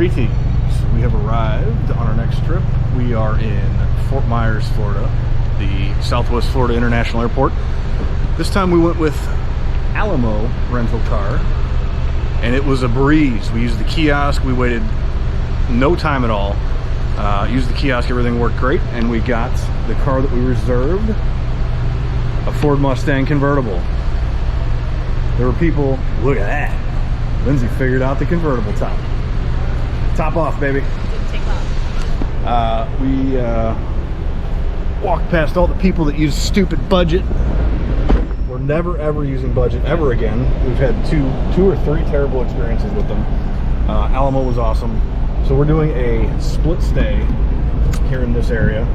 Greetings. We have arrived on our next trip. We are in Fort Myers, Florida, the Southwest Florida International Airport. This time we went with Alamo rental car, and it was a breeze. We used the kiosk. We waited no time at all. Used the kiosk. Everything worked great, and we got the car that we reserved, a Ford Mustang convertible. There were people, look at that. Lindsay figured out the convertible top. Top off, baby. Didn't take off. We walked past all the people that use stupid budget. We're never ever using budget ever again. We've had two or three terrible experiences with them. Alamo was awesome. So we're doing a split stay here in this area.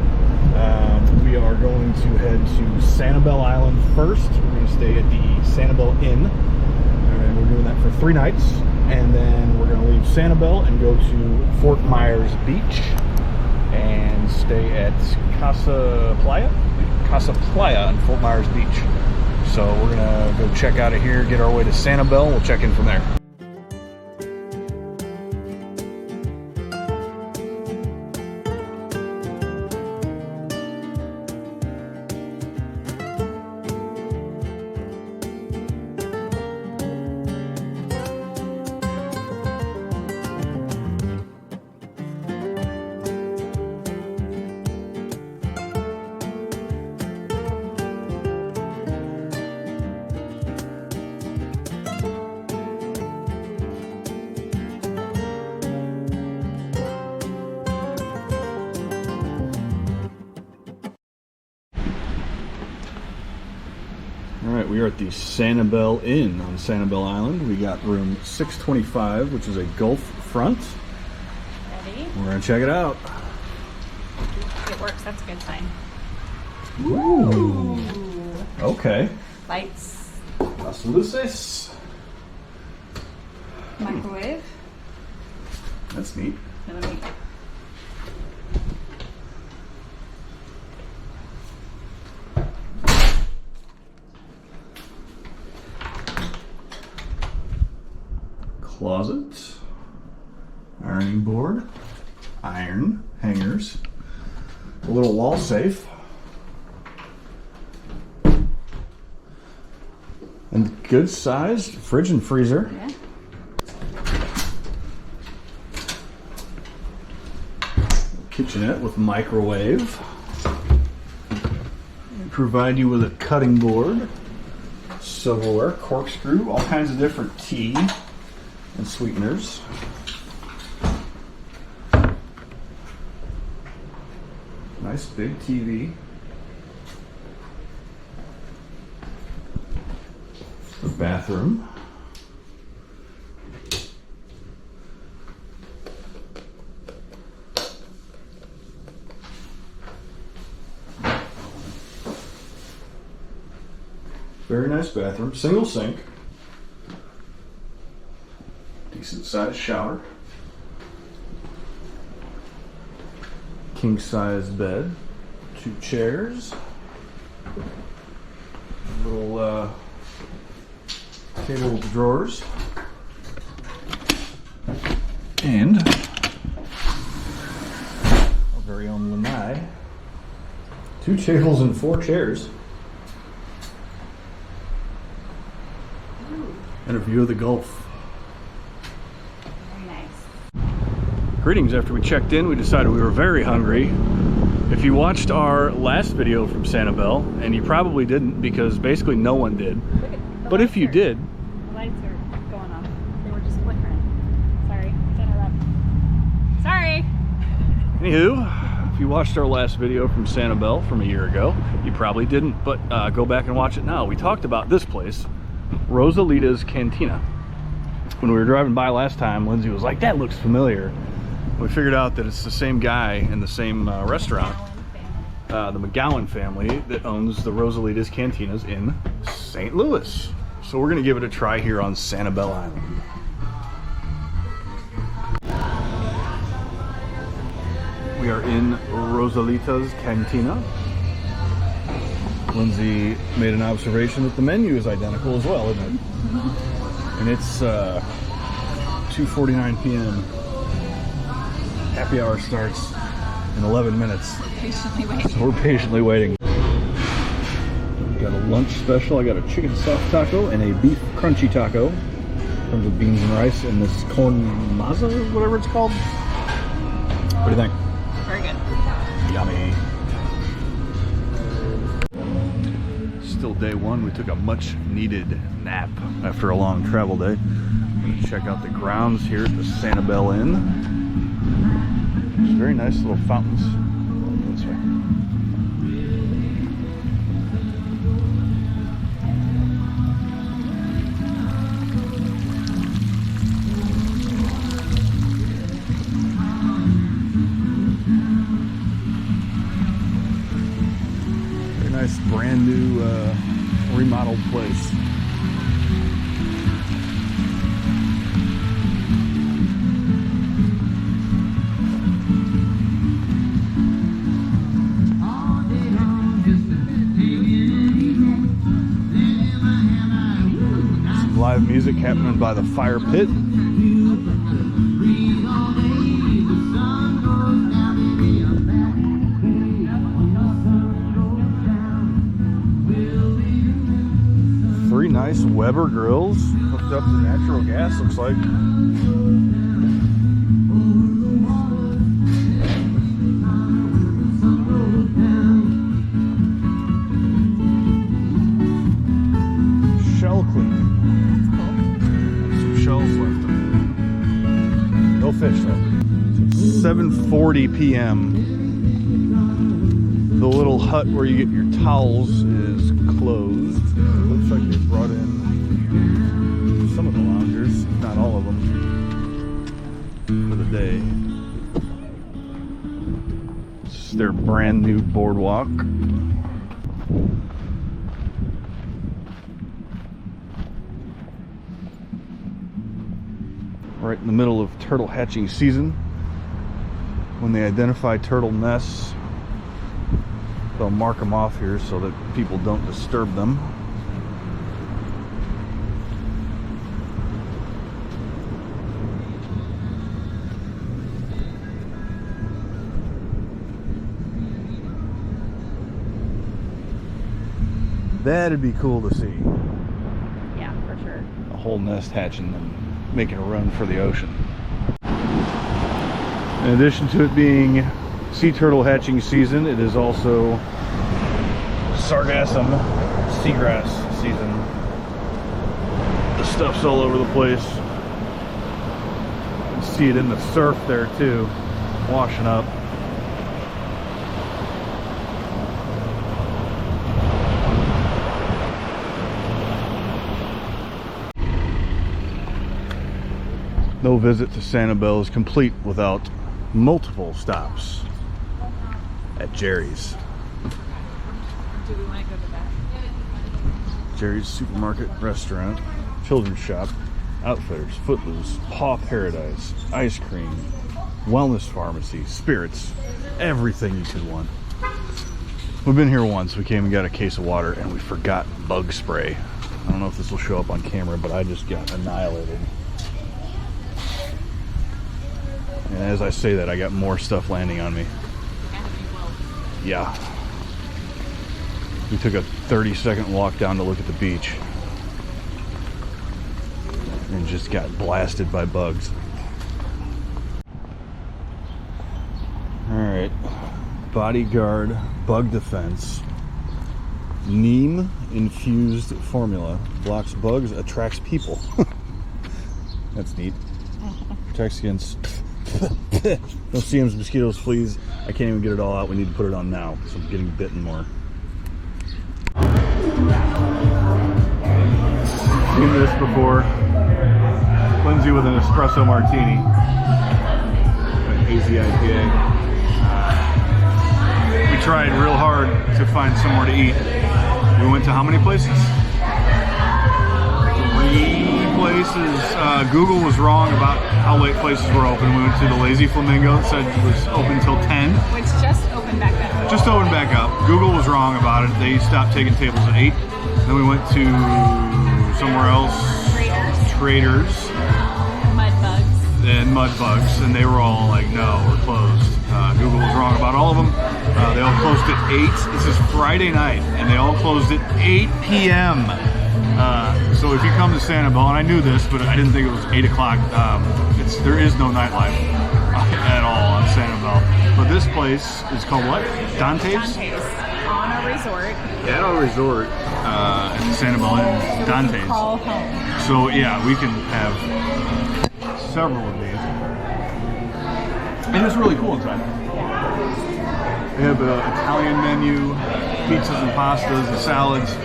We are going to head to Sanibel Island first. We're going to stay at the Sanibel Inn. And we're doing that for 3 nights. And then we're going to leave Sanibel and go to Fort Myers Beach and stay at Casa Playa in Fort Myers Beach. So we're going to go check out of here, get our way to Sanibel. We'll check in from there. Alright, we are at the Sanibel Inn on Sanibel Island. We got room 625, which is a Gulf front. Ready? We're going to check it out. It works, that's a good sign. Ooh. Okay. Lights. Las luces. Microwave. That's neat. Really neat. Closet, ironing board, iron hangers, a little wall safe, and good sized fridge and freezer. Yeah. Kitchenette with microwave. Provide you with a cutting board, silverware, corkscrew, all kinds of different tea and sweeteners. Nice big TV. The bathroom. Very nice bathroom. Single sink. Decent sized shower. King size bed. 2 chairs. Little table with drawers. And our very own lanai. 2 tables and 4 chairs. And a view of the Gulf. Greetings. After we checked in, we decided we were very hungry. If you watched our last video from Sanibel, and you probably didn't because basically no one did, but if you did, the lights are going off. They were just flickering. Sorry to interrupt. Sorry. Anywho, if you watched our last video from Sanibel from a year ago, you probably didn't, but go back and watch it now. We talked about this place, Rosalita's Cantina. When we were driving by last time, Lindsay was like, that looks familiar. We figured out that it's the same guy in the same restaurant, the McGowan family, that owns the Rosalita's Cantinas in St. Louis. So we're going to give it a try here on Sanibel Island. We are in Rosalita's Cantina. Lindsay made an observation that the menu is identical as well, isn't it? And it's 2:49 p.m. Happy hour starts in 11 minutes. Patiently waiting. So we're patiently waiting. Got a lunch special. I got a chicken soft taco and a beef crunchy taco. Comes with beans and rice and this con maza, whatever it's called. What do you think? Very good. Yummy. Still day one. We took a much needed nap after a long travel day. I'm going to check out the grounds here at the Sanibel Inn. There's very nice little fountains. This way. Nice brand new remodeled place. Some live music happening by the fire pit. Three nice Weber grills hooked up to natural gas, looks like. Shell cleaning. Some shells left. No fish though. So 7:40 p.m. The little hut where you get your towels is closed. Looks like they brought in some of the loungers, not all of them, for the day. It's their brand new boardwalk. Right in the middle of turtle hatching season. When they identify turtle nests, they'll mark them off here so that people don't disturb them. That'd be cool to see. Yeah, for sure. A whole nest hatching and making a run for the ocean. In addition to it being sea turtle hatching season, it is also sargassum seagrass season. The stuff's all over the place. You can see it in the surf there too, washing up. No visit to Sanibel is complete without multiple stops at Jerry's. Do we want to go to that? Jerry's Supermarket, Restaurant, Children's Shop, Outfitters, Footloose, Paw Paradise, Ice Cream, Wellness Pharmacy, Spirits, everything you could want. We've been here once. We came and got a case of water and we forgot bug spray. I don't know if this will show up on camera, but I just got annihilated. And as I say that, I got more stuff landing on me. Yeah. We took a 30-second walk down to look at the beach and just got blasted by bugs. Alright. Bodyguard Bug Defense. Neem infused formula. Blocks bugs, attracts people. That's neat. Protects against no CMs, mosquitoes, fleas. I can't even get it all out. We need to put it on now because I'm getting bitten more. Seen this before. Lindsay with an espresso martini. An hazy IPA. We tried real hard to find somewhere to eat. We went to how many places? 3 places. Google was wrong about how late places were open. We went to the Lazy Flamingo. It said it was open till 10. Which just opened back up. Just opened back up. Google was wrong about it. They stopped taking tables at 8. Then we went to somewhere else. Traders. MudBugs. And MudBugs, and they were all like, no, we're closed. Google was wrong about all of them. They all closed at 8. This is Friday night, and they all closed at 8 p.m. So if you come to Sanibel, and I knew this, but I didn't think it was 8 o'clock, there is no nightlife at all on Sanibel. But this place is called what? Dante's? Dante's. On a resort. At our resort, at the Sanibel Inn, So Dante's. we can call home. So yeah, we can have several of these. And it's really cool inside. They have an Italian menu, pizzas and pastas and salads.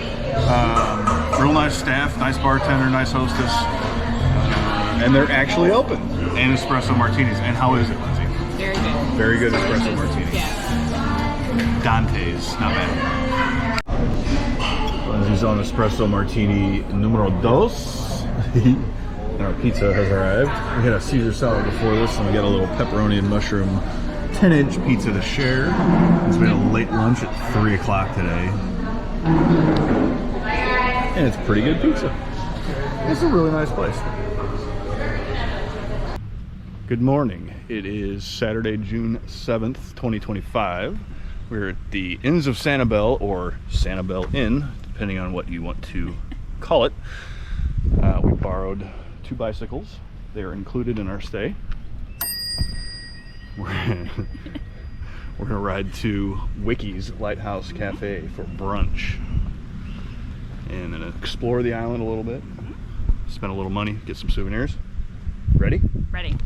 Real nice staff, nice bartender, nice hostess. And they're actually open. And espresso martinis. And how is it, Lindsay? Very good. Very good espresso martini. Yes. Dante's, not bad. Lindsay's on espresso martini numero dos. And our pizza has arrived. We had a Caesar salad before this, and we got a little pepperoni and mushroom 10-inch pizza to share. It's been a late lunch at 3 o'clock today. And it's pretty good pizza. It's a really nice place. Good morning. It is Saturday, June 7th, 2025. We're at the Inns of Sanibel, or Sanibel Inn, depending on what you want to call it. We borrowed 2 bicycles. They are included in our stay. We're gonna ride to Wickie's Lighthouse Café for brunch. And then explore the island a little bit. Spend a little money, get some souvenirs. Ready? Ready.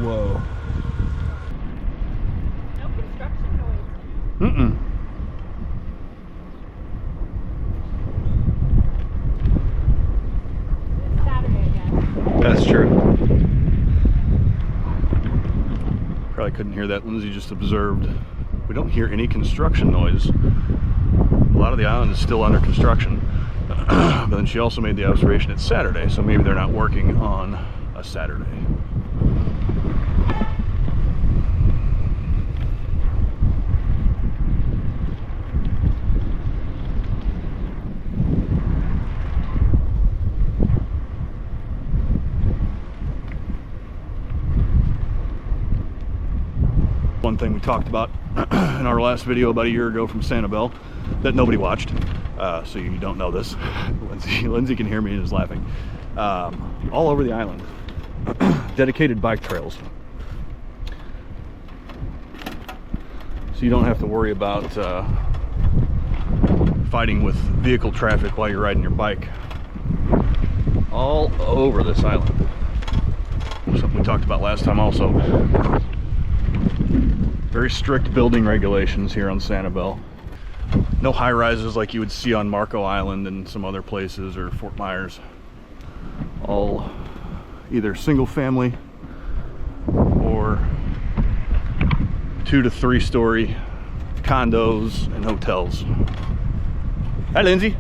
Whoa. No construction noise. Mm-mm. It's Saturday again. That's true. Probably couldn't hear that. Lindsay just observed. We don't hear any construction noise. A lot of the island is still under construction. But then she also made the observation it's Saturday, so maybe they're not working on a Saturday. One thing we talked about in our last video about a year ago from Sanibel that nobody watched, so you don't know this. Lindsay can hear me and is laughing. All over the island, dedicated bike trails. So you don't have to worry about fighting with vehicle traffic while you're riding your bike. All over this island. Something we talked about last time also. Very strict building regulations here on Sanibel. No high rises like you would see on Marco Island and some other places, or Fort Myers. All either single family or 2 to 3 story condos and hotels. Hi, Lindsay.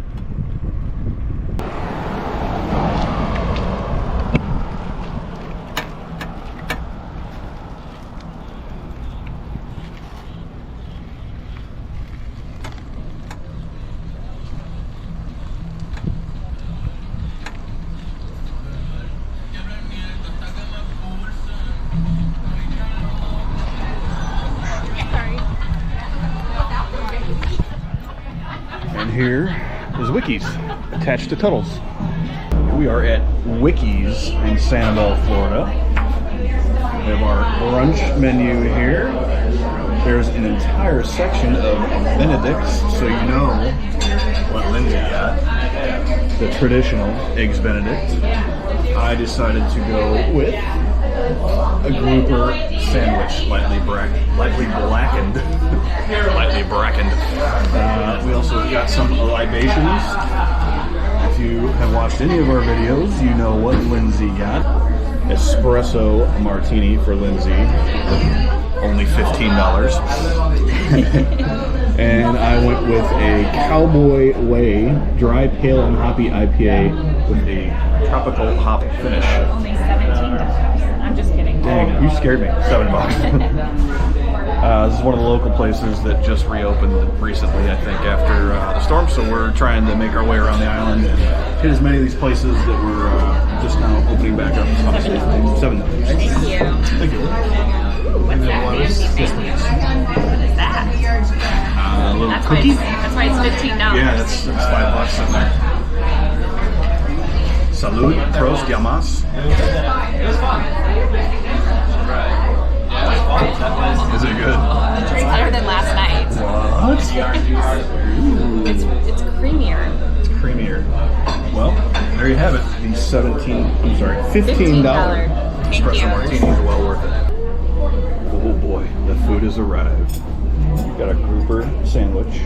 Here is Wickie's, attached to Tuttle's. We are at Wickie's in Sanibel, Florida. We have our brunch menu here. There's an entire section of Benedicts, so you know what Lindsay got. The traditional Eggs Benedict. I decided to go with a grouper sandwich, lightly blackened. Lightly brackened. We also got some libations. If you have watched any of our videos, you know what Lindsay got. Espresso martini for Lindsay, only $15. And I went with a Cowboy Way dry, pale, and hoppy IPA with a tropical hop finish. Only $17. I'm just kidding. Dang, you scared me. $7. This is one of the local places that just reopened recently, I think, after the storm. So we're trying to make our way around the island and hit as many of these places that were just now opening back up. $7. Thank you. Thank you. What's that fancy thing? What is that? A little That's cookie. That's why it's $15. Yeah, that's $5 in there. Salud, pros, llamas. Is it good? It's better than last night. What? It's creamier. It's creamier. Well, there you have it. The $15 espresso martinis are well worth it. Oh boy, the food has arrived. We've got a grouper sandwich.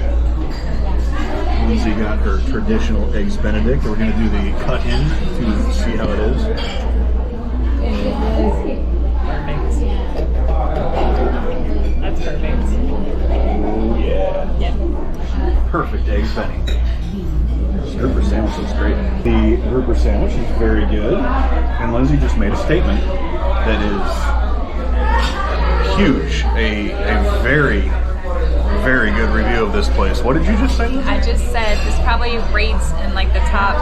Lindsay got her traditional eggs Benedict. We're going to do the cut in to see how it is. That's perfect. Oh yeah. Yeah. Perfect eggs Benny. This grouper sandwich looks great. The grouper sandwich is very good. And Lindsay just made a statement that is huge. A very, very good review of this place. What did you just say? I just said this probably rates in like the top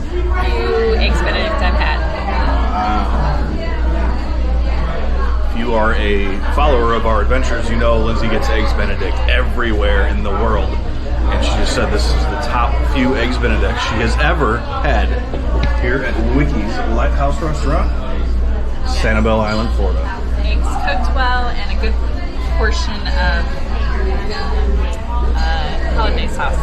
few eggs Benedict I've had. If you are a follower of our adventures, you know Lindsay gets eggs Benedict everywhere in the world. And she just said this is the top few eggs Benedict she has ever had here at Wickie's Lighthouse restaurant, Sanibel Island, Florida. Eggs cooked well and a good portion of hollandaise sauce.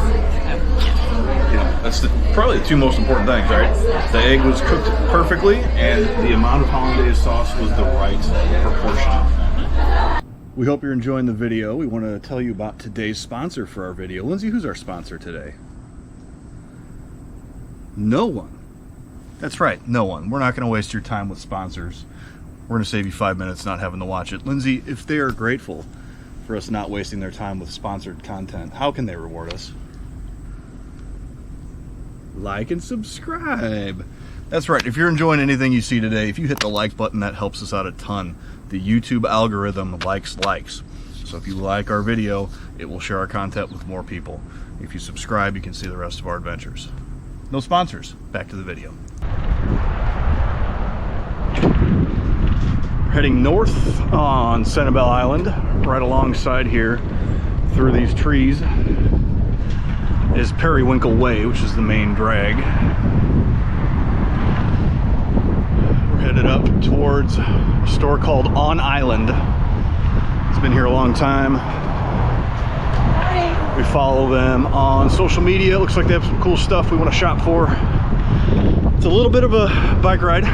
Yeah, that's probably the two most important things, right? The egg was cooked perfectly, and the amount of hollandaise sauce was the right proportion. We hope you're enjoying the video. We want to tell you about today's sponsor for our video. Lindsay, who's our sponsor today? No one. That's right, no one. We're not going to waste your time with sponsors. We're going to save you 5 minutes not having to watch it. Lindsay, if they are grateful for us not wasting their time with sponsored content, how can they reward us? Like and subscribe. That's right. If you're enjoying anything you see today, if you hit the like button, that helps us out a ton. The YouTube algorithm likes. So if you like our video, it will share our content with more people. If you subscribe, you can see the rest of our adventures. No sponsors. Back to the video. We're heading north on Sanibel Island, right alongside here through these trees is Periwinkle Way, which is the main drag. We're headed up towards a store called On Island. It's been here a long time. We follow them on social media. It looks like they have some cool stuff we want to shop for. It's a little bit of a bike ride,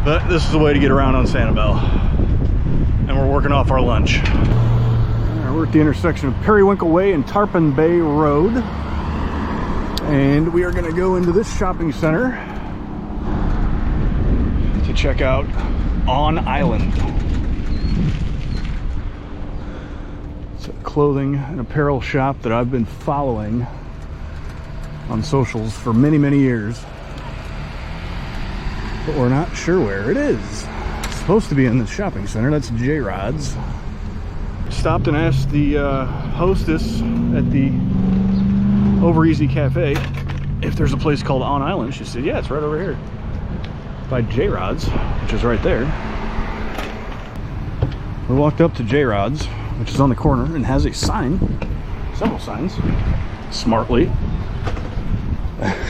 but this is the way to get around on Sanibel. And we're working off our lunch. We're at the intersection of Periwinkle Way and Tarpon Bay Road. And we are going to go into this shopping center to check out On Island. It's a clothing and apparel shop that I've been following on socials for many, many years. But we're not sure where it is. It's supposed to be in the shopping center. That's JRod's. Stopped and asked the hostess at the Over Easy Cafe if there's a place called On Island. She said, yeah, it's right over here by JRod's, which is right there. We walked up to JRod's, which is on the corner and has a sign, several signs, smartly.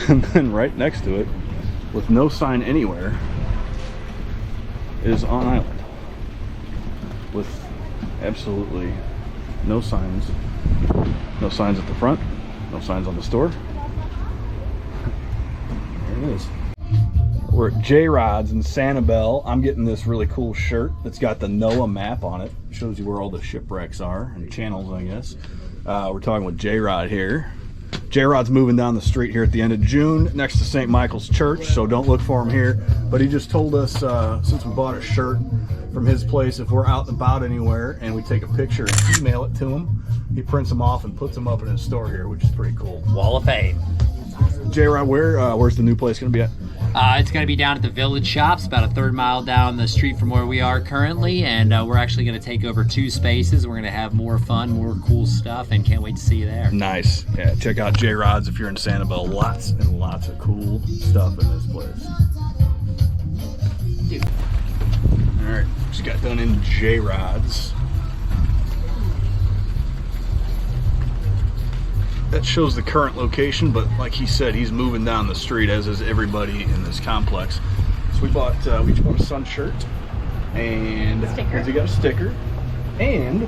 And then right next to it, with no sign anywhere, is On Island, with absolutely no signs. No signs at the front, no signs on the store. There it is. We're at JRod's in Sanibel. I'm getting this really cool shirt that's got the NOAA map on it. Shows you where all the shipwrecks are and channels, I guess. We're talking with JRod here. JRod's moving down the street here at the end of June next to St. Michael's Church, so don't look for him here. But he just told us, since we bought a shirt from his place, if we're out and about anywhere and we take a picture and email it to him, he prints them off and puts them up in his store here, which is pretty cool. Wall of Fame. JRod, where's the new place going to be at? It's going to be down at the Village Shops, about a 1/3 mile down the street from where we are currently, and we're actually going to take over 2 spaces. We're going to have more fun, more cool stuff, and can't wait to see you there. Nice. Yeah, check out JRod's if you're in Sanibel. Lots and lots of cool stuff in this place. Dude. All right, just got done in JRod's. That shows the current location, but like he said, he's moving down the street, as is everybody in this complex. So we each bought a Sun shirt, and Lindsay got a sticker. And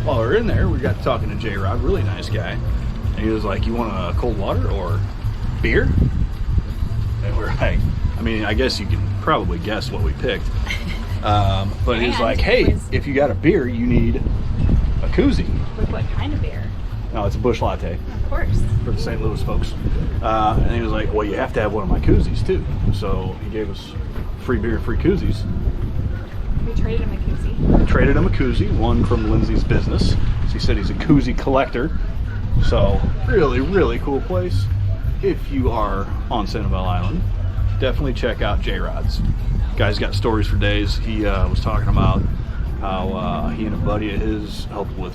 while we're in there, we got talking to JRod, really nice guy. And he was like, "You want a cold water or beer?" And we're like, I mean, I guess you can probably guess what we picked. But he was like, "Hey, if you got a beer, you need a koozie." With what kind of beer? No, it's a bush latte. Of course. For the St. Louis folks. And he was like, well, you have to have one of my koozies too. So he gave us free beer, free koozies. We traded him a koozie. Traded him a koozie, one from Lindsay's business. So he said he's a koozie collector. So really, really cool place. If you are on Sanibel Island, definitely check out JRod's. Guy's got stories for days. He was talking about how he and a buddy of his helped with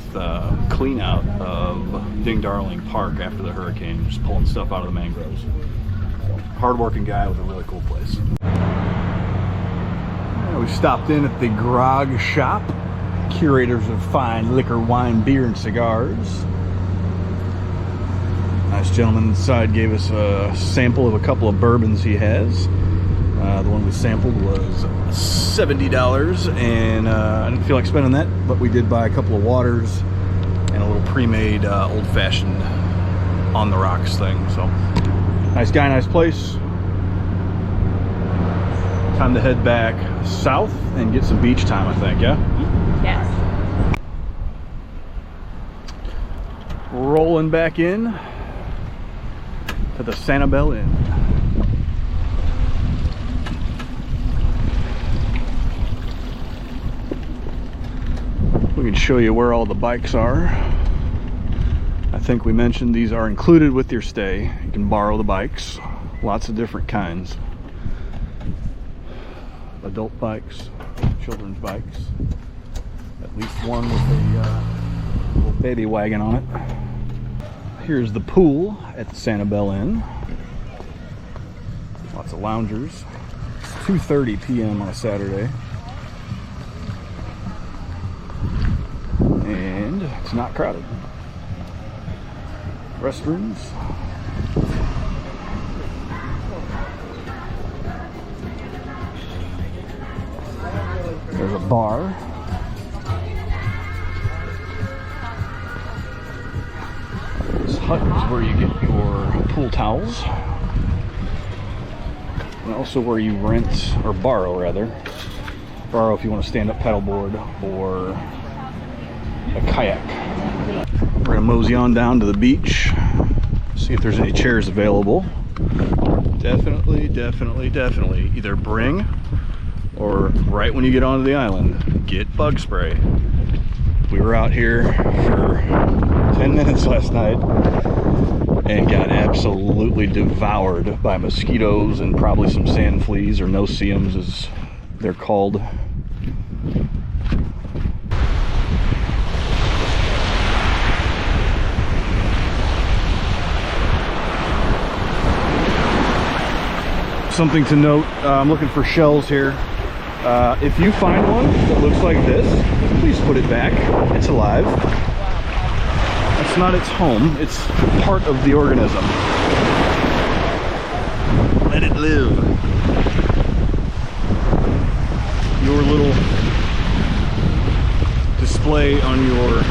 clean out of Ding Darling Park after the hurricane, just pulling stuff out of the mangroves. So, hard-working guy with a really cool place. Yeah, we stopped in at the Grog Shop, curators of fine liquor, wine, beer, and cigars. Nice gentleman inside gave us a sample of a couple of bourbons he has. The one we sampled was $70, and I didn't feel like spending that, but we did buy a couple of waters and a little pre-made old-fashioned on the rocks thing. So, nice guy, nice place. Time to head back south and get some beach time, I think, yeah? Yes. Rolling back in to the Sanibel Inn. We can show you where all the bikes are. I think we mentioned these are included with your stay. You can borrow the bikes, lots of different kinds. Adult bikes, children's bikes, at least one with a little baby wagon on it. Here's the pool at the Sanibel Inn. Lots of loungers. It's 2:30 p.m. on a Saturday. And it's not crowded. Restrooms. There's a bar. This hut is where you get your pool towels. And also where you rent, or borrow rather. Borrow if you want to stand up paddleboard or a kayak. We're gonna mosey on down to the beach, see if there's any chairs available. Definitely either bring, or right when you get onto the island, get bug spray. We were out here for 10 minutes last night and got absolutely devoured by mosquitoes and probably some sand fleas, or no-see-ums as they're called. Something to note, I'm looking for shells here. If you find one that looks like this, please put it back. It's alive. It's not its home, it's part of the organism. Let it live. Your little display on your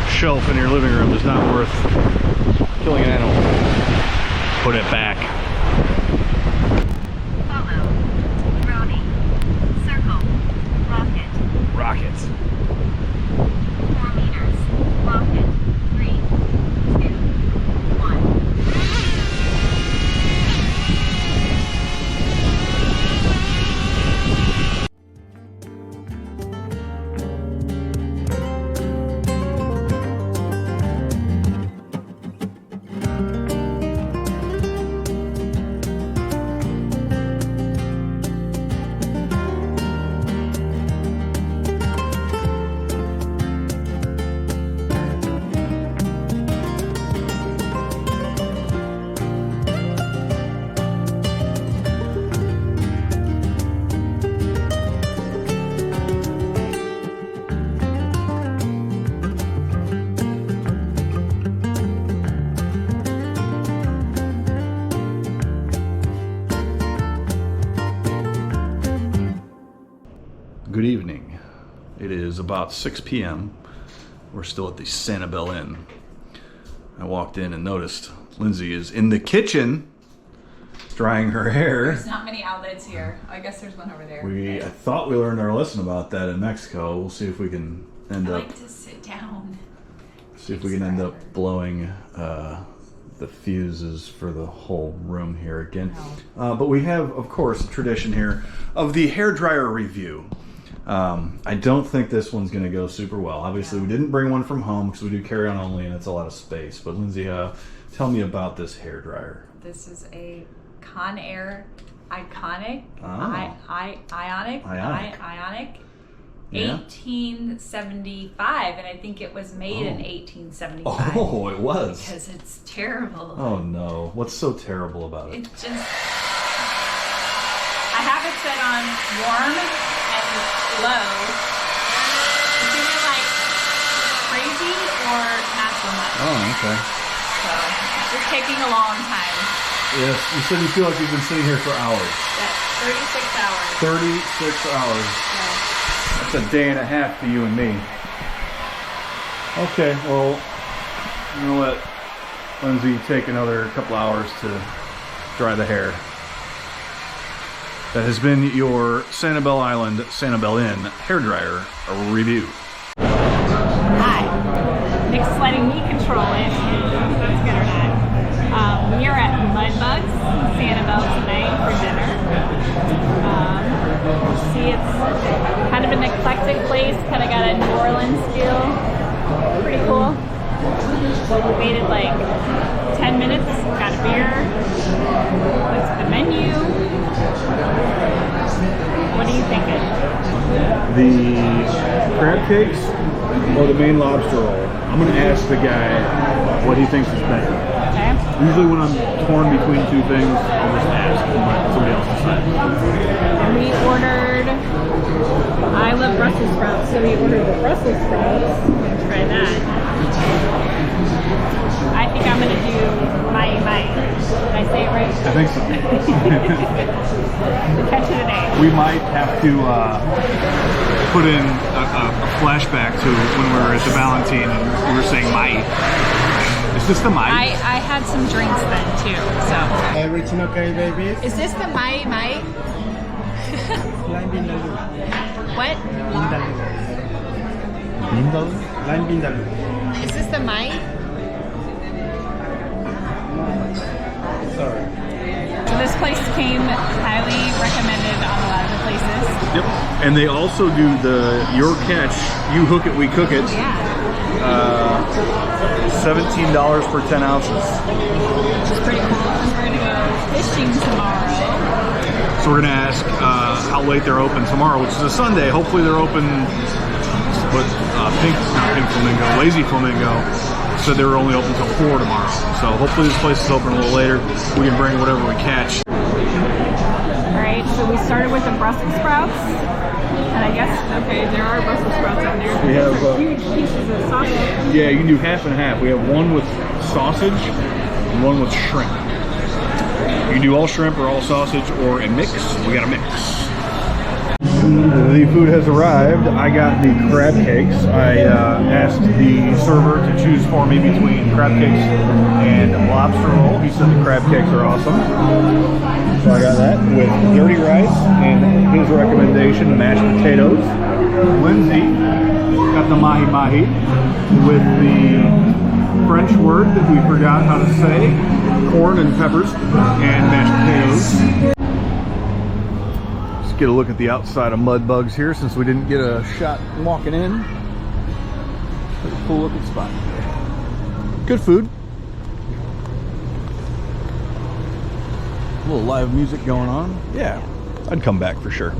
shelf in your living room is not worth killing an animal. Put it back. Rockets. 4 meters. Rocket. 3, 2, 1. It is about 6 p.m. We're still at the Sanibel Inn. I walked in and noticed Lindsay is in the kitchen drying her hair. There's not many outlets here. I guess there's one over there. I thought we learned our lesson about that in Mexico. We'll see if we can end up. I like to sit down. See if we can end up blowing the fuses for the whole room here again. No. But we have, of course, a tradition here of the hairdryer review. I don't think this one's going to go super well. Obviously, we didn't bring one from home because we do carry on only and it's a lot of space. But Lindsay, tell me about this hairdryer. This is a Conair Iconic, Ionic, Yeah. 1875, and I think it was made in 1875. Oh, it was. Because it's terrible. Oh no, what's so terrible about it? It just, I have it set on warm and low. It's either like crazy or not so much. Oh, okay. So it's just taking a long time. Yes, you said you feel like you've been sitting here for hours. Yeah, 36 hours. 36 hours. Yeah. That's a day and a half for you and me. Okay, well, I'm gonna let Lindsay take another couple hours to dry the hair. That has been your Sanibel Island, Sanibel Inn hairdryer review. Hi. Nick's letting me control it. That's good or not. We are at MudBugs, Sanibel tonight for dinner. See, it's kind of an eclectic place, kind of got a New Orleans feel. Pretty cool. We waited like 10 minutes, got a beer. What's the menu? What are you thinking? The crab cakes or the main lobster roll? I'm gonna ask the guy what he thinks is better. Okay. Usually when I'm torn between two things, I'll just ask and let somebody else decide. And we ordered, I love Brussels sprouts, so we ordered the Brussels sprouts. I'm going to try that. I think I'm going to do my. Did I say it right? I think so. Catch of the day. We might have to put in a flashback to when we were at the Valentine and we were saying Mai. Is this the Mai? I had some drinks then too, so. Everything okay, baby? Is this the Mai? Lime Vindaloo. What? Lime Vindaloo. Is this the Mai? Sorry. So this place came highly recommended on a lot of the places. Yep. And they also do the your catch, you hook it, we cook it. Yeah. $17 for 10 ounces. Which is pretty cool because we're gonna go fishing tomorrow. So we're gonna ask how late they're open tomorrow, which is a Sunday. Hopefully they're open. But Pink Flamingo, Lazy Flamingo said they were only open until 4 tomorrow. So hopefully this place is open a little later. We can bring whatever we catch. All right, so we started with the Brussels sprouts, and I guess there are Brussels sprouts on there. We have huge pieces of sausage. Yeah, you can do half and half. We have one with sausage and one with shrimp. You can do all shrimp or all sausage or a mix. We got a mix. The food has arrived. I got the crab cakes. I asked the server to choose for me between crab cakes and lobster roll. He said the crab cakes are awesome. So I got that with dirty rice and his recommendation, mashed potatoes. Lindsay got the mahi-mahi with the French word that we forgot how to say, corn and peppers and mashed potatoes. Let's get a look at the outside of MudBugs here since we didn't get a shot walking in. Pretty cool looking spot. Good food. A little live music going on. Yeah, I'd come back for sure.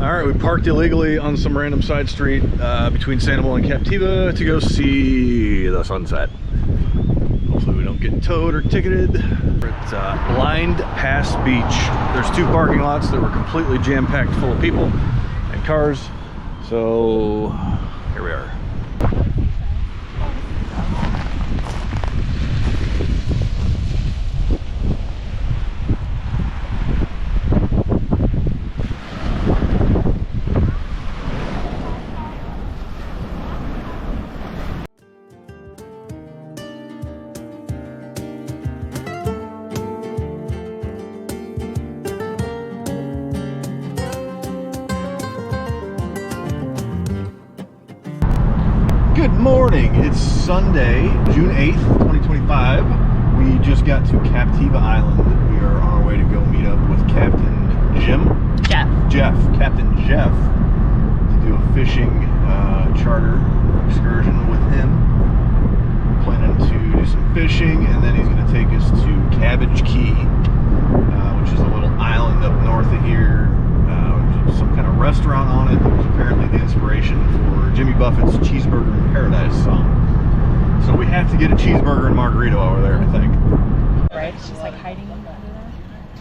All right, we parked illegally on some random side street between Sanibel and Captiva to go see the sunset. Hopefully we don't get towed or ticketed. We're at Blind Pass Beach. There's 2 parking lots that were completely jam-packed full of people and cars. So here we are. morning. It's Sunday, June 8th, 2025. We just got to Captiva Island. We are on our way to go meet up with Captain Captain Jeff, to do a fishing charter excursion with him. We're planning to do some fishing, and then he's going to take us to Cabbage Key, which is a little island up north of here. Some kind of restaurant on it that was apparently the inspiration for Jimmy Buffett's Cheeseburger in Paradise song. So we have to get a cheeseburger and margarita over there, I think. Right, she's like hiding under there.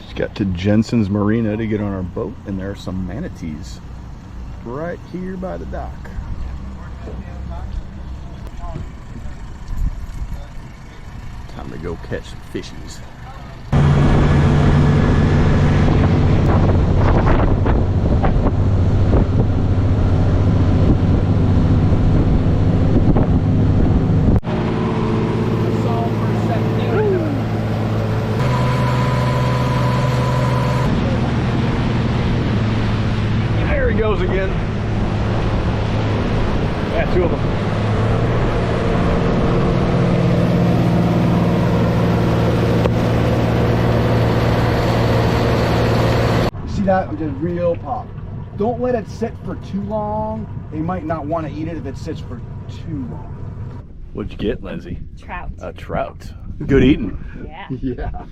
Just got to Jensen's Marina to get on our boat, and there are some manatees right here by the dock. Time to go catch some fishies. Again. Yeah, two of them. See that? Just real pop. Don't let it sit for too long. They might not want to eat it if it sits for too long. What'd you get, Lindsay? Trout. A trout. Good eating. Yeah. Yeah.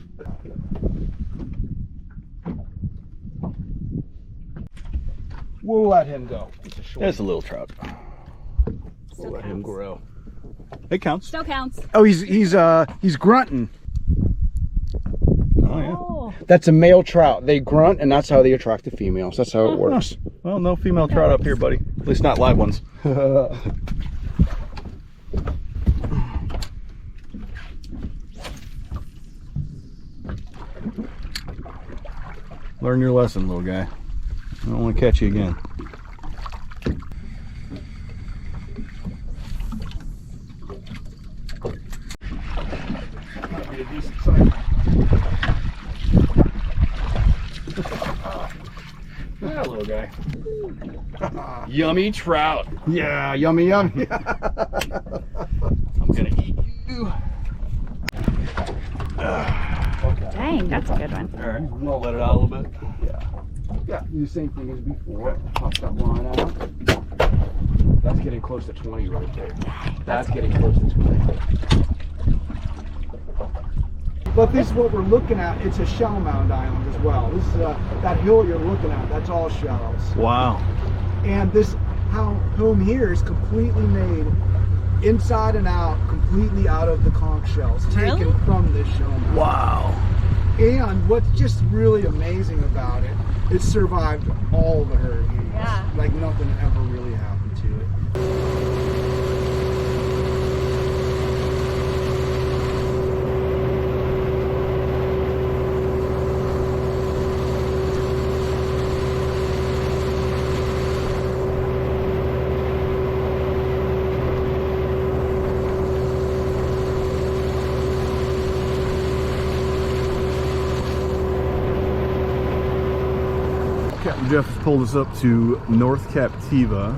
We'll let him go. It's a short. That's a little trout. We'll let him grow. It counts. Still counts. Oh, he's grunting. Oh yeah. Oh. That's a male trout. They grunt, and that's how they attract the females. That's how it works. Well, no female trout up here, buddy. At least not live ones. Learn your lesson, little guy. I don't want to catch you again. Might be a decent size. Yeah, little guy. Yummy trout. Yeah, yummy, yummy. I'm gonna eat you. Dang, that's a good one. All right, we'll let it out a little bit. Yeah, do the same thing as before. Pop that line out. That's getting close to 20 right there. That's getting close to 20. But this is what we're looking at. It's a shell mound island as well. This is that hill you're looking at. That's all shells. Wow. And this home here is completely made inside and out, completely out of the conch shells taken Really? from this shell mound. Wow. And what's just really amazing about it, it survived all the hurricanes. Yeah. Like nothing ever really happened to it. Captain Jeff has pulled us up to North Captiva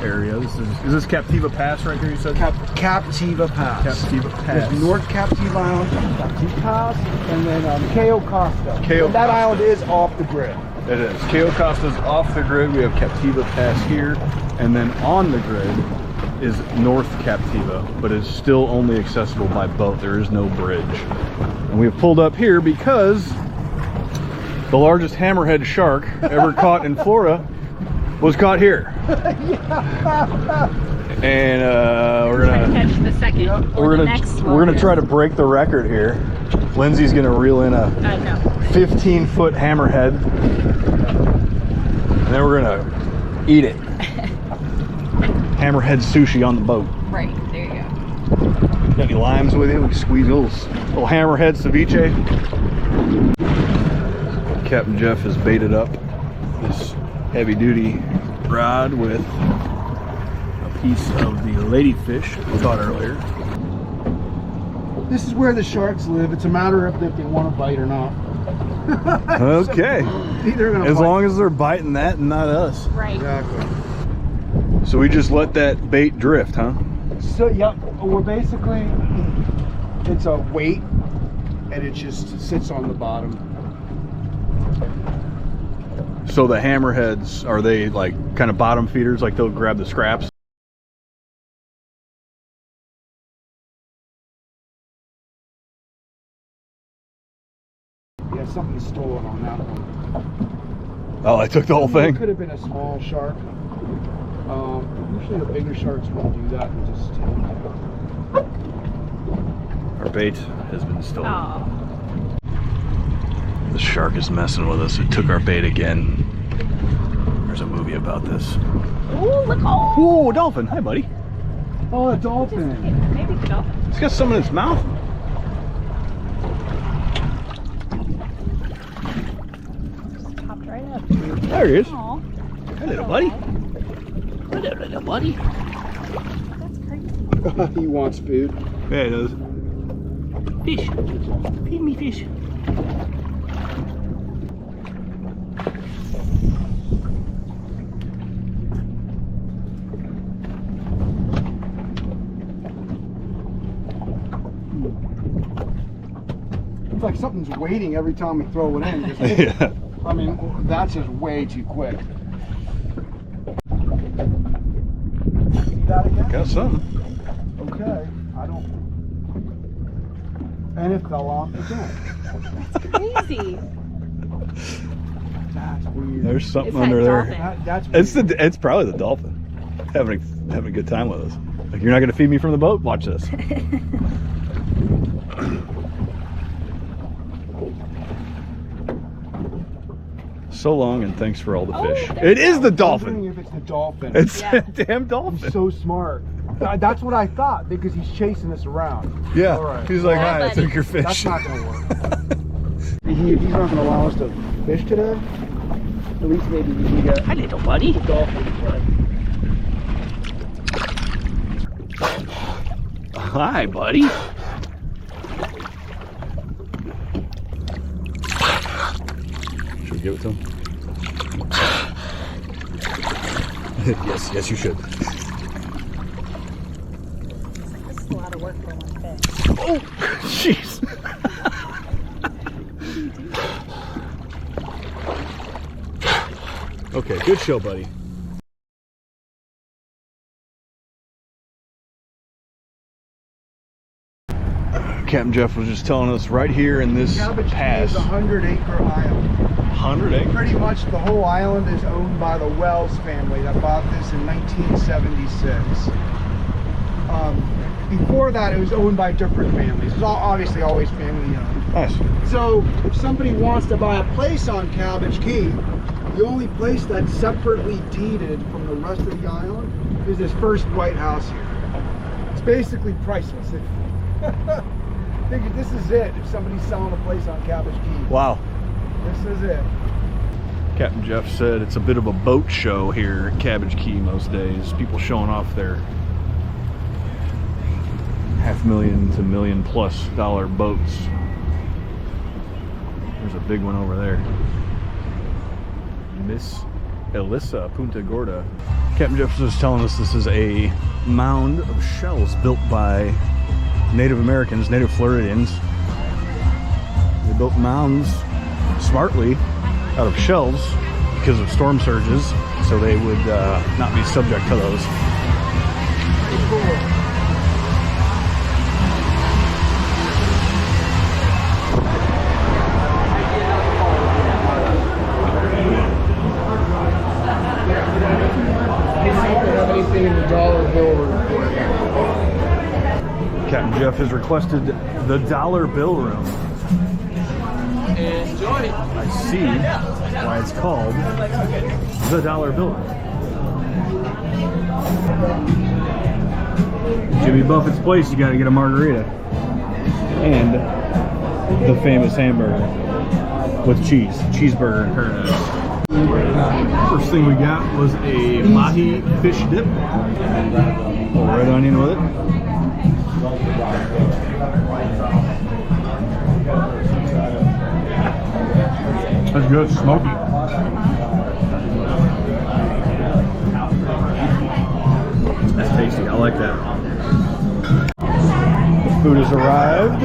area. Is this Captiva Pass right here, you said? Captiva Pass. Captiva Pass. There's North Captiva Island, Captiva Pass, and then Cayo Costa. Cayo And that Costa. island is off the grid. It is. Cayo Costa's off the grid. We have Captiva Pass here, and then on the grid is North Captiva, but it's still only accessible by boat. There is no bridge. And we have pulled up here because the largest hammerhead shark ever caught in Florida was caught here. And we're Try to gonna catch the second or the next one. we're gonna try to break the record here. Lindsay's gonna reel in a No. 15-foot hammerhead, and then we're gonna eat it. Hammerhead sushi on the boat. Right, there you go. Got any limes with you? We can squeeze a little hammerhead ceviche. Captain Jeff has baited up this heavy-duty rod with a piece of the ladyfish we caught earlier. This is where the sharks live. It's a matter of if they want to bite or not. Okay. They're gonna As bite. long as they're biting that and not us. Right. Exactly. So we just let that bait drift, huh? So yeah, we're basically, it's a weight, and it just sits on the bottom. So the hammerheads, are they like kind of bottom feeders? Like they'll grab the scraps? Yeah, something stolen on that one. Oh, I took the whole It thing? could have been a small shark. Usually the bigger sharks won't do that and just steal it. Our bait has been stolen. Oh. The shark is messing with us. It took our bait again. There's a movie about this. Ooh, look! Oh, Whoa, dolphin. Hi, buddy. Oh, a dolphin. maybe the dolphin. He's got some in his mouth. Just popped right up. There he is. Aw. Hey, little buddy. Hello, little buddy. That's crazy. He wants food. Yeah, he does. Fish. Feed me fish. It's like something's waiting every time we throw it in. Just, Yeah. I mean, that's just way too quick. See that again? Got something. Okay, I don't. And it fell off again. Crazy. That's weird. There's something It's that under there. dolphin. That's weird. It's probably the dolphin having a good time with us. Like, you're not gonna feed me from the boat? Watch this. So long, and thanks for all the fish. there It you is go. the I'm dolphin. wondering if it's the dolphin. It's Yeah. a damn dolphin. He's so smart. That's what I thought, because he's chasing us around. Yeah. All right. He's like, Hi, hi, I buddy. took your fish. That's not gonna work. If he's not gonna allow us to fish today, at least maybe we can get Hi, little buddy. the dolphin to play. Hi, buddy. Should we give it to him? yes, you should. This is a lot of work for one fish. Oh, jeez. Okay, good show, buddy. Captain Jeff was just telling us right here in this Cabbage Key pass. is a 100-acre island. 100 acres. Pretty much the whole island is owned by the Wells family that bought this in 1976. Before that, it was owned by different families. It was obviously always family owned. Nice. So if somebody wants to buy a place on Cabbage Key, the only place that's separately deeded from the rest of the island is this first White House here. It's basically priceless. This is it. If somebody's selling a place on Cabbage Key, Wow. this is it. Captain Jeff said it's a bit of a boat show here at Cabbage Key most days. People showing off their $500,000 to $1 million+ boats. There's a big one over there. Miss Elissa Punta Gorda. Captain Jeff was telling us this is a mound of shells built by Native Americans, Native Floridians. They built mounds smartly out of shells because of storm surges, so they would not be subject to those. Have anything in the dollar bill report? Captain Jeff has requested the dollar bill room. Enjoy. I see why it's called the dollar bill room. Jimmy Buffett's place, you gotta get a margarita. And the famous hamburger with cheese. Cheeseburger in paradise. First thing we got was a mahi fish dip. A little red onion with it. That's good, smoky. That's tasty, I like that. Food has arrived.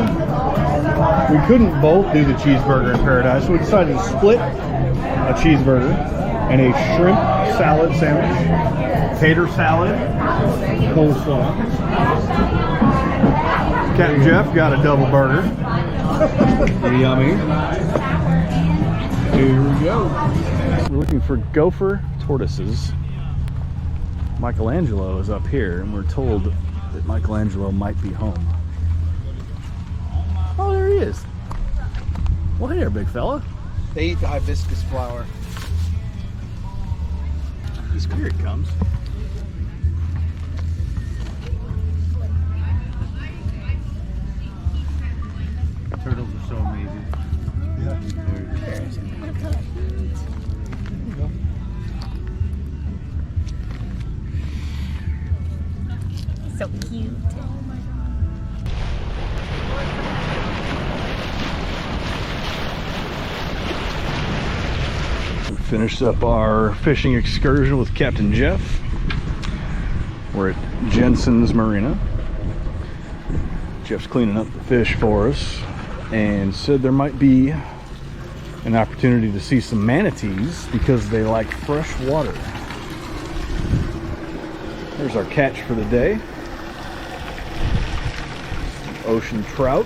We couldn't both do the cheeseburger in Paradise, so we decided to split a cheeseburger and a shrimp salad sandwich, tater salad, coleslaw. Captain Jeff got a double burger. Yummy. Here we go. We're looking for gopher tortoises. Michelangelo is up here, and we're told that Michelangelo might be home. Oh, there he is. Well, hey there, big fella. They eat the hibiscus flower. Here it comes. Turtles are so amazing. So cute. We finished up our fishing excursion with Captain Jeff. We're at Jensen's Marina. Jeff's cleaning up the fish for us and said there might be an opportunity to see some manatees because they like fresh water. There's our catch for the day. Ocean trout.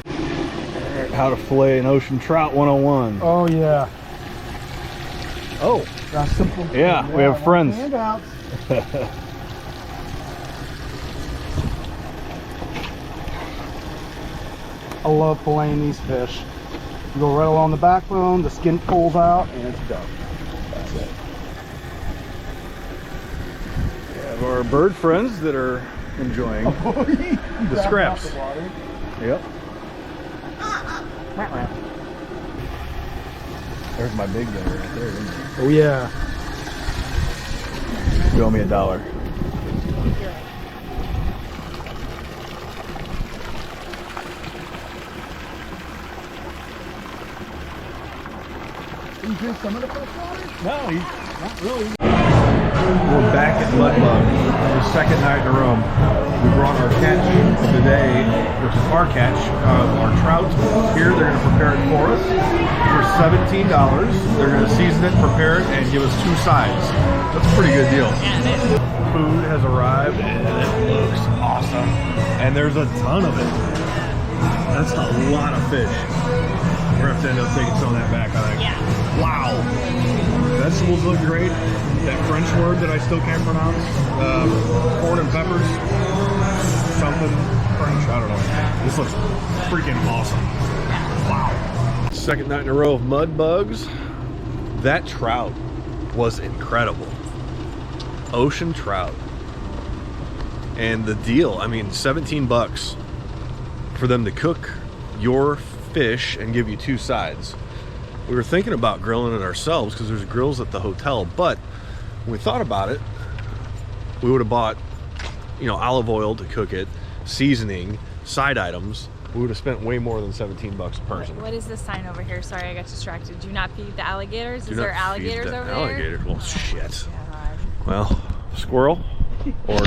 Alright, how to fillet an ocean trout 101. Oh yeah. Oh, That's simple. yeah, we have friends. Handouts. I love filleting these fish. You go right along the backbone, the skin pulls out, and it's done. That's it. We have our bird friends that are enjoying the scraps. Yep. There's my big guy right there, isn't it? Oh yeah. You owe me $1. You drink some of the fresh water? No, not really. We're back at MudBugs, the second night in a row. We brought our catch of the day, which is our catch, our trout. Here, they're going to prepare it for us for $17. They're going to season it, prepare it, and give us 2 sides. That's a pretty good deal. Food has arrived, and it looks awesome. And there's a ton of it. That's a lot of fish. We're going to have to end up taking some of that back, I think. Yeah. Wow. Vegetables look great. That French word that I still can't pronounce. Corn and peppers. Something French. I don't know. This looks freaking awesome. Wow. Second night in a row of MudBugs. That trout was incredible. Ocean trout. And the deal, I mean, $17 for them to cook your fish and give you 2 sides. We were thinking about grilling it ourselves because there's grills at the hotel, but when we thought about it, we would have bought, you know, olive oil to cook it, seasoning, side items. We would have spent way more than $17 a person. What is this sign over here? Sorry, I got distracted. Do not feed the alligators. Do Is there not alligators feed the over alligator. there? Well, Oh, shit. God. Well, squirrel, or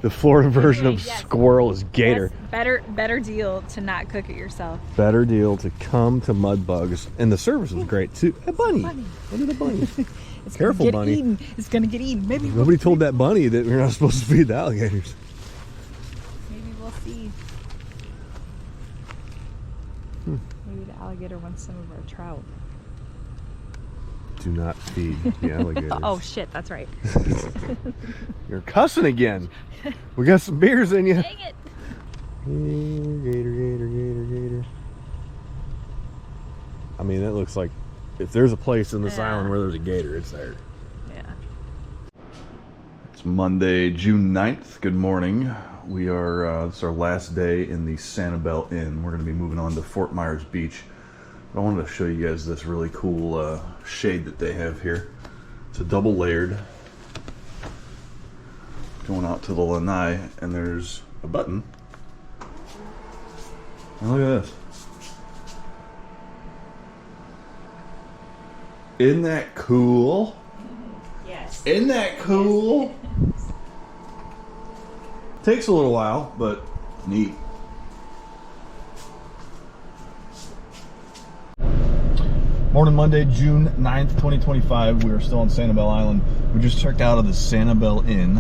the Florida version of Yes. squirrel is gator. Yes, better deal to not cook it yourself. Better deal to come to MudBugs, and the service was great too. A bunny. Bunny. Look at the bunny. It's Careful, gonna get bunny. Eaten. It's gonna get eaten. Maybe Nobody told that bunny that we're not supposed to feed the alligators. Maybe we'll see. Maybe the alligator wants some of our trout. Do not feed the alligators. Oh shit, that's right. You're cussing again. We got some beers in you. Dang it. Gator, gator, gator, gator. I mean, that looks like if there's a place in this island where there's a gator, it's there. Yeah. It's Monday, June 9th. Good morning. We are, this is our last day in the Sanibel Inn. We're going to be moving on to Fort Myers Beach. I wanted to show you guys this really cool shade that they have here. It's a double layered. Going out to the lanai, and there's a button. And look at this. Isn't that cool? Yes. Isn't that cool? Takes a little while, but neat. Morning Monday, June 9th, 2025. We are still on Sanibel Island. We just checked out of the Sanibel Inn.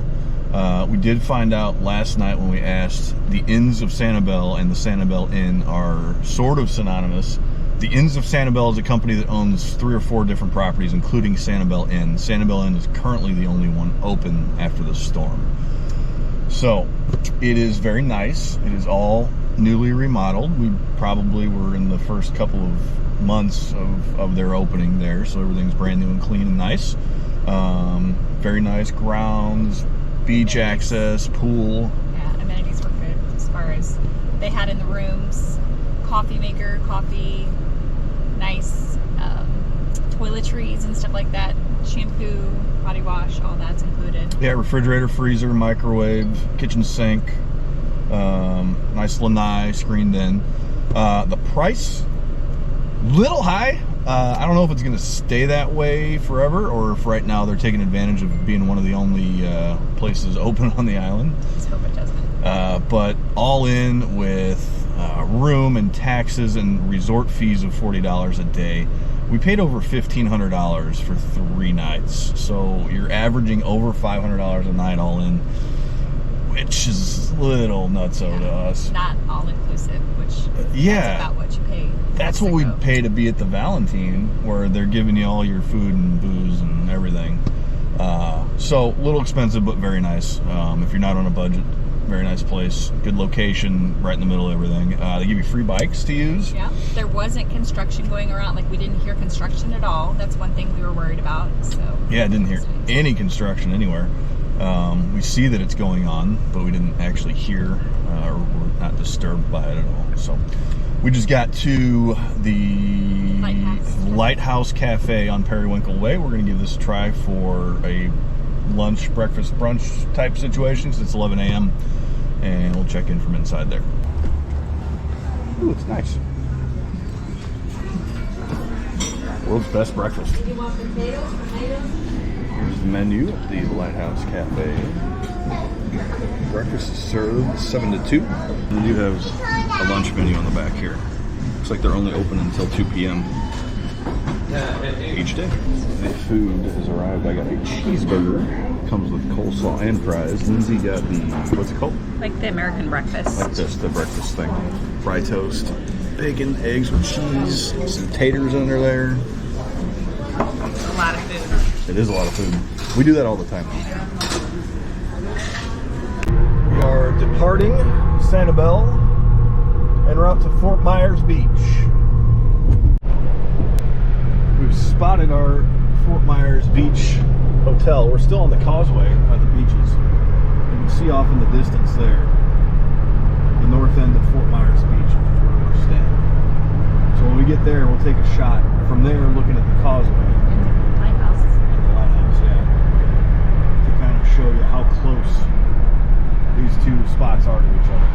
We did find out last night when we asked, the Inns of Sanibel and the Sanibel Inn are sort of synonymous. The Inns of Sanibel is a company that owns 3 or 4 different properties, including Sanibel Inn. Sanibel Inn is currently the only one open after the storm. So, it is very nice. It is all newly remodeled. We probably were in the first couple of months of their opening there, so everything's brand new and clean and nice. Very nice grounds, beach access, pool. Yeah, amenities were good as far as they had in the rooms. Coffee maker, coffee, nice toiletries and stuff like that. Shampoo, body wash, all that's included. Yeah, refrigerator, freezer, microwave, kitchen sink, nice lanai screened in. The price, little high. I don't know if it's going to stay that way forever, or if right now they're taking advantage of being one of the only places open on the island. Let's hope it doesn't. But all in with room and taxes and resort fees of $40 a day, we paid over $1,500 for 3 nights. So you're averaging over $500 a night all in, which is a little nutso to us. Not all inclusive, which yeah, that's about what you pay. That's what we'd pay to be at the Valentine, where they're giving you all your food and booze and everything. So a little expensive, but very nice. If you're not on a budget, very nice place. Good location, right in the middle of everything. They give you free bikes to use. Yeah, there wasn't construction going around. Like, we didn't hear construction at all. That's one thing we were worried about. So yeah, I didn't hear any construction anywhere. We see that it's going on, but we didn't actually hear or were not disturbed by it at all. So we just got to the Lighthouse Café on Periwinkle Way. We're going to give this a try for a lunch, breakfast, brunch type situation, since it's 11 a.m. and we'll check in from inside there. Ooh, it's nice. World's best breakfast. You want potatoes, tomatoes? Here's the menu at the Lighthouse Cafe. Breakfast is served 7 to 2. And you have a lunch menu on the back here. Looks like they're only open until 2 p.m. each day. The food has arrived. I got a cheeseburger. Comes with coleslaw and fries. Lindsay got the, what's it called? like the American breakfast. Like this, the breakfast thing. Fry toast, bacon, eggs with cheese, some taters under there. It's a lot of food. It is a lot of food. We do that all the time. We are departing Sanibel and we're out to Fort Myers Beach. We've spotted our Fort Myers Beach hotel. We're still on the causeway by the beaches. You can see off in the distance there the north end of Fort Myers Beach, which is where we're staying. So when we get there, we'll take a shot from there looking at the causeway. Lighthouse. The lighthouse, yeah. To kind of show you how close these two spots are to each other.